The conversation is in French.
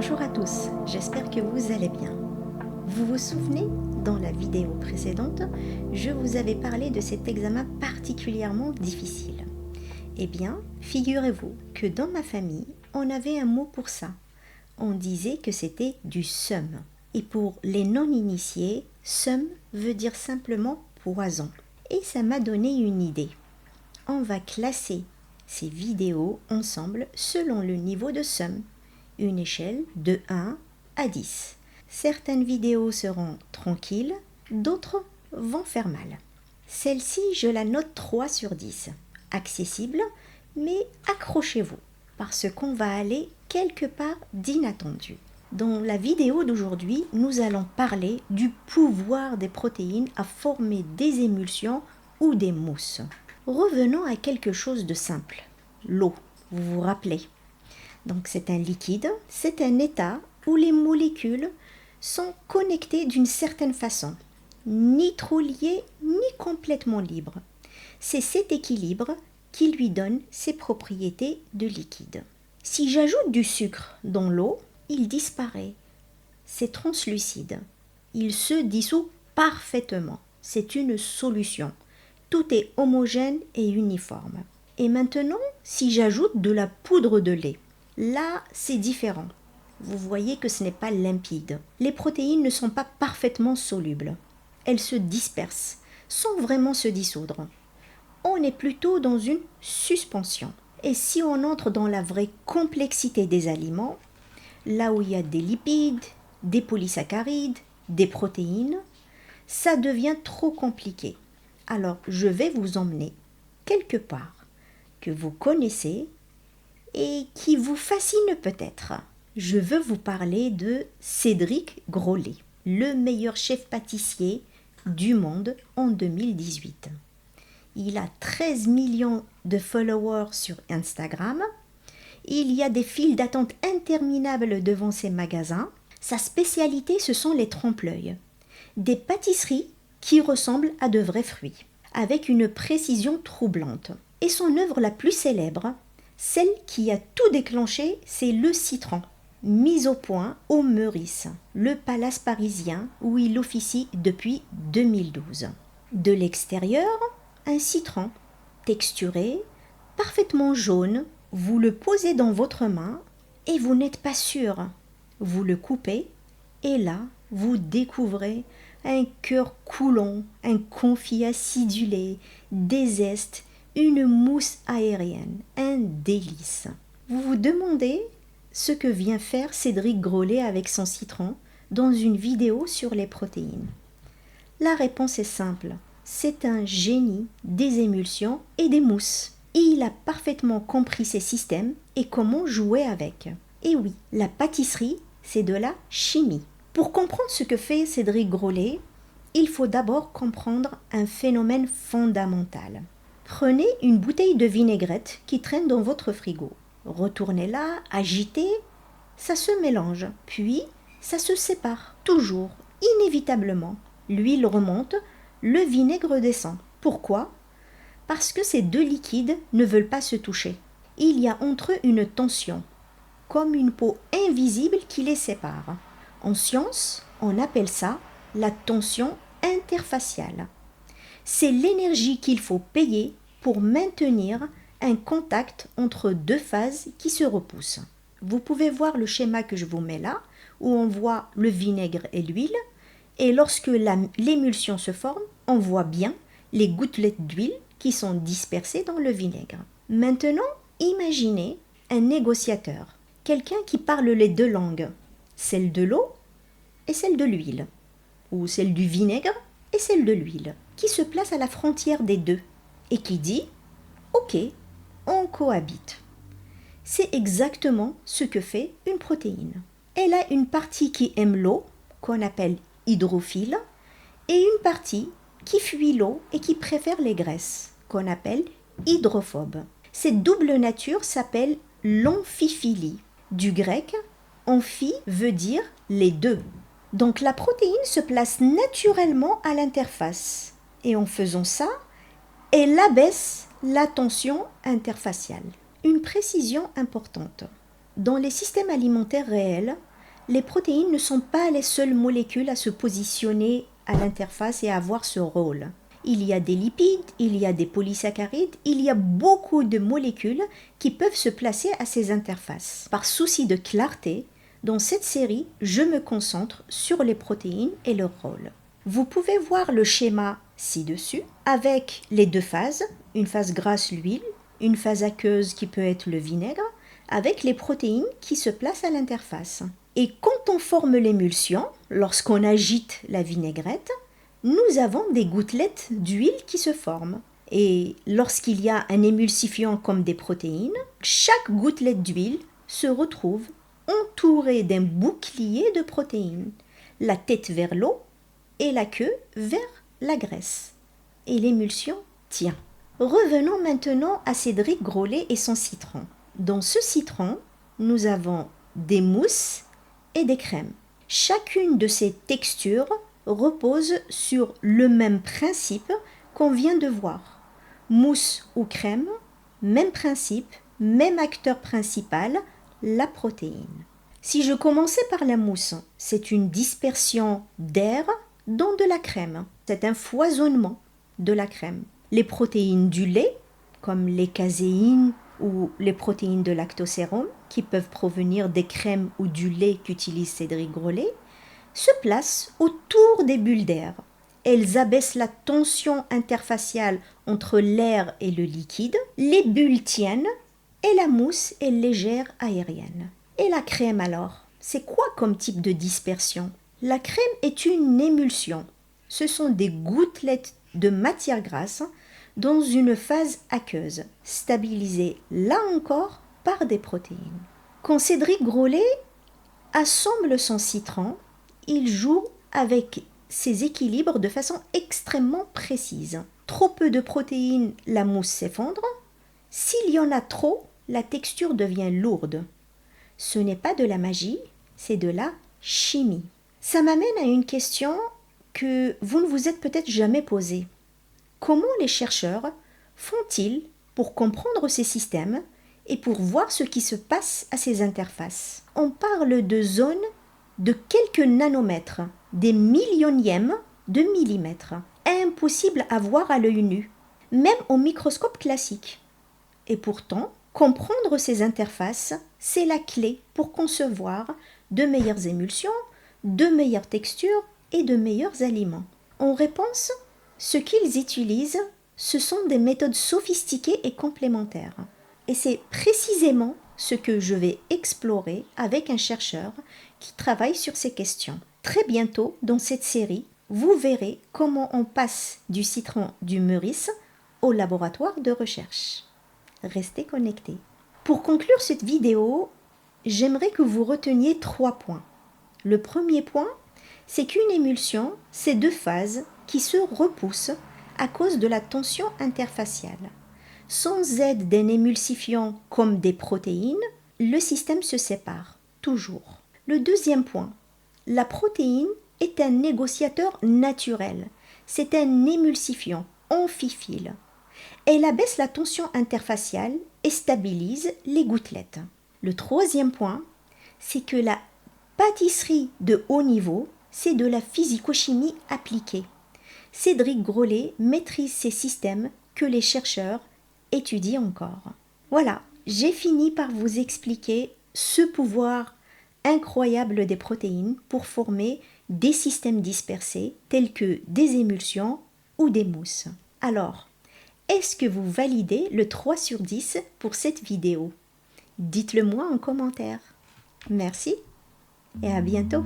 Bonjour à tous, j'espère que vous allez bien. Vous vous souvenez, dans la vidéo précédente, je vous avais parlé de cet examen particulièrement difficile. Eh bien, figurez-vous que dans ma famille, on avait un mot pour ça. On disait que c'était du seum. Et pour les non-initiés, seum veut dire simplement poison. Et ça m'a donné une idée. On va classer ces vidéos ensemble selon le niveau de seum. Une échelle de 1 à 10. Certaines vidéos seront tranquilles, d'autres vont faire mal. Celle-ci, je la note 3 sur 10. Accessible, mais accrochez-vous, parce qu'on va aller quelque part d'inattendu. Dans la vidéo d'aujourd'hui, nous allons parler du pouvoir des protéines à former des émulsions ou des mousses. Revenons à quelque chose de simple, l'eau, vous vous rappelez. Donc c'est un liquide, c'est un état où les molécules sont connectées d'une certaine façon, ni trop liées ni complètement libres. C'est cet équilibre qui lui donne ses propriétés de liquide. Si j'ajoute du sucre dans l'eau, il disparaît. C'est translucide. Il se dissout parfaitement. C'est une solution. Tout est homogène et uniforme. Et maintenant, si j'ajoute de la poudre de lait, là, c'est différent. Vous voyez que ce n'est pas limpide. Les protéines ne sont pas parfaitement solubles. Elles se dispersent, sans vraiment se dissoudre. On est plutôt dans une suspension. Et si on entre dans la vraie complexité des aliments, là où il y a des lipides, des polysaccharides, des protéines, ça devient trop compliqué. Alors, je vais vous emmener quelque part que vous connaissez et qui vous fascine peut-être. Je veux vous parler de Cédric Grolet, le meilleur chef pâtissier du monde en 2018. Il a 13 millions de followers sur Instagram. Il y a des files d'attente interminables devant ses magasins. Sa spécialité, ce sont les trompe-l'œil. Des pâtisseries qui ressemblent à de vrais fruits, avec une précision troublante. Et son œuvre la plus célèbre, celle qui a tout déclenché, c'est le citron, mis au point au Meurice, le palace parisien où il officie depuis 2012. De l'extérieur, un citron texturé, parfaitement jaune, vous le posez dans votre main et vous n'êtes pas sûr. Vous le coupez et là, vous découvrez un cœur coulant, un confit acidulé, des zestes, une mousse aérienne, un délice. Vous vous demandez ce que vient faire Cédric Grolet avec son citron dans une vidéo sur les protéines. La réponse est simple. C'est un génie des émulsions et des mousses. Il a parfaitement compris ces systèmes et comment jouer avec. Et oui, la pâtisserie, c'est de la chimie. Pour comprendre ce que fait Cédric Grolet, il faut d'abord comprendre un phénomène fondamental. Prenez une bouteille de vinaigrette qui traîne dans votre frigo. Retournez-la, agitez, ça se mélange, puis ça se sépare, toujours, inévitablement. L'huile remonte, le vinaigre descend. Pourquoi ? Parce que ces deux liquides ne veulent pas se toucher. Il y a entre eux une tension, comme une peau invisible qui les sépare. En science, on appelle ça la tension interfaciale. C'est l'énergie qu'il faut payer pour maintenir un contact entre deux phases qui se repoussent. Vous pouvez voir le schéma que je vous mets là, où on voit le vinaigre et l'huile, et lorsque l'émulsion se forme, on voit bien les gouttelettes d'huile qui sont dispersées dans le vinaigre. Maintenant, imaginez un négociateur, quelqu'un qui parle les deux langues, celle de l'eau et celle de l'huile, ou celle du vinaigre et celle de l'huile, qui se place à la frontière des deux et qui dit « Ok, on cohabite ». C'est exactement ce que fait une protéine. Elle a une partie qui aime l'eau, qu'on appelle hydrophile, et une partie qui fuit l'eau et qui préfère les graisses, qu'on appelle hydrophobe. Cette double nature s'appelle l'amphiphilie. Du grec, amphi veut dire les deux. Donc la protéine se place naturellement à l'interface. Et en faisant ça, elle abaisse la tension interfaciale. Une précision importante. Dans les systèmes alimentaires réels, Les protéines ne sont pas les seules molécules à se positionner à l'interface et à avoir ce rôle. Il y a des lipides, il y a des polysaccharides, il y a beaucoup de molécules qui peuvent se placer à ces interfaces. Par souci de clarté, dans cette série, je me concentre sur les protéines et leur rôle. Vous pouvez voir le schéma ci-dessus avec les deux phases, une phase grasse, l'huile, une phase aqueuse qui peut être le vinaigre, avec les protéines qui se placent à l'interface. Et quand on forme l'émulsion, lorsqu'on agite la vinaigrette, nous avons des gouttelettes d'huile qui se forment. Et lorsqu'il y a un émulsifiant comme des protéines, chaque gouttelette d'huile se retrouve entourée d'un bouclier de protéines, la tête vers l'eau et la queue vers la graisse. Et l'émulsion tient. Revenons maintenant à Cédric Grolet et son citron. Dans ce citron, nous avons des mousses et des crèmes. Chacune de ces textures repose sur le même principe qu'on vient de voir. Mousse ou crème, même principe, même acteur principal, la protéine. Si je commençais par la mousse, c'est une dispersion d'air dans de la crème. C'est un foisonnement de la crème. Les protéines du lait, comme les caséines ou les protéines de lactosérum, qui peuvent provenir des crèmes ou du lait qu'utilise Cédric Grolet, se placent autour des bulles d'air. Elles abaissent la tension interfaciale entre l'air et le liquide. Les bulles tiennent et la mousse est légère aérienne. Et la crème alors, c'est quoi comme type de dispersion? La crème est une émulsion. Ce sont des gouttelettes de matière grasse dans une phase aqueuse, stabilisée là encore par des protéines. Quand Cédric Grolet assemble son citron, il joue avec ces équilibres de façon extrêmement précise. Trop peu de protéines, la mousse s'effondre. S'il y en a trop, la texture devient lourde. Ce n'est pas de la magie, c'est de la chimie. Ça m'amène à une question que vous ne vous êtes peut-être jamais posée. Comment les chercheurs font-ils pour comprendre ces systèmes et pour voir ce qui se passe à ces interfaces? On parle de zones de quelques nanomètres, des millionièmes de millimètres. Impossible à voir à l'œil nu, même au microscope classique. Et pourtant, comprendre ces interfaces, c'est la clé pour concevoir de meilleures émulsions, de meilleures textures et de meilleurs aliments. En réponse, ce qu'ils utilisent, ce sont des méthodes sophistiquées et complémentaires. Et c'est précisément ce que je vais explorer avec un chercheur qui travaille sur ces questions. Très bientôt, dans cette série, vous verrez comment on passe du citron du Meurice au laboratoire de recherche. Restez connectés. Pour conclure cette vidéo, j'aimerais que vous reteniez 3 points. Le premier point, c'est qu'une émulsion, c'est 2 phases qui se repoussent à cause de la tension interfaciale. Sans aide d'un émulsifiant comme des protéines, le système se sépare, toujours. Le deuxième point, la protéine est un négociateur naturel. C'est un émulsifiant amphiphile. Elle abaisse la tension interfaciale et stabilise les gouttelettes. Le troisième point, c'est que la pâtisserie de haut niveau, c'est de la physico-chimie appliquée. Cédric Grolet maîtrise ces systèmes que les chercheurs étudient encore. Voilà, j'ai fini par vous expliquer ce pouvoir incroyable des protéines pour former des systèmes dispersés tels que des émulsions ou des mousses. Alors, est-ce que vous validez le 3 sur 10 pour cette vidéo? Dites-le moi en commentaire. Merci et à bientôt.